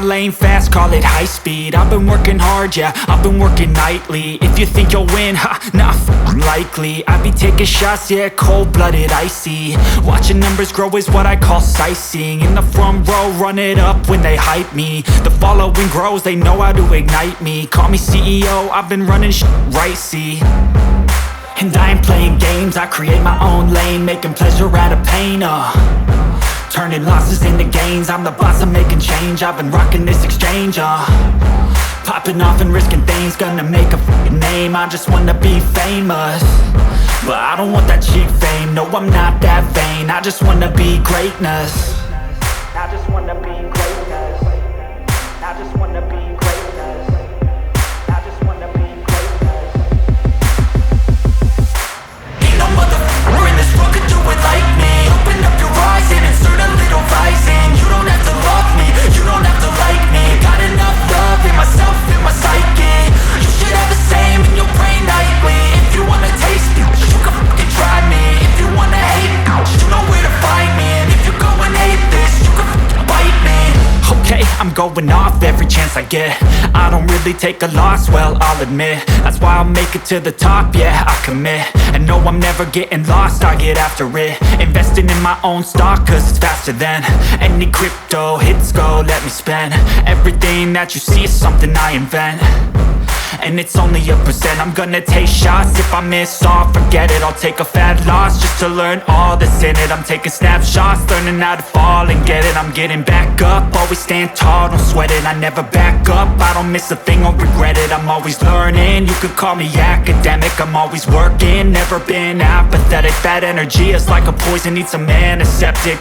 lane fast, call it high speed. I've been working hard, yeah, I've been working nightly. If you think you'll win, ha, not likely. I be taking shots, yeah, cold-blooded, icy. Watching numbers grow is what I call sightseeing. In the front row, run it up when they hype me. The following grows, they know how to ignite me. Call me CEO, I've been running right, see. And I ain't playing games, I create my own lane, making pleasure out of pain, turning losses into gains. I'm the boss, I'm making change. I've been rocking this exchange, popping off and risking things. Gonna make a f***ing name. I just wanna be famous, but I don't want that cheap fame. No, I'm not that vain. I just wanna be greatness. I just wanna be greatness. I just wanna be greatness. I just wanna be greatness. Ain't no motherfucker in this world could do it like me. Open up your eyes and insert a little rising. You don't have to love me, you don't have to like me. Got enough love in myself, in my psyche. You should have the same in your brain nightly. If you wanna taste me, you can fucking try me. If you wanna hate me, you know where to find me. And if you go and hate this, you can fucking bite me. Okay, I'm going off every chance I get. I don't really take a loss, well, I'll admit. That's why I'll make it to the top, yeah, I commit. And no, I'm never getting lost, I get after it. Investing in my own stock, cause it's faster than any crypto hits go, let me spend. Everything that you see is something I invent, and it's only a percent. I'm gonna take shots, if I miss all, forget it. I'll take a fat loss just to learn all that's in it. I'm taking snapshots, learning how to fall and get it. I'm getting back up, always stand tall, don't sweat it. I never back up, I don't miss a thing or regret it. I'm always learning, you could call me academic. I'm always working, never been apathetic. That energy is like a poison, needs some antiseptic.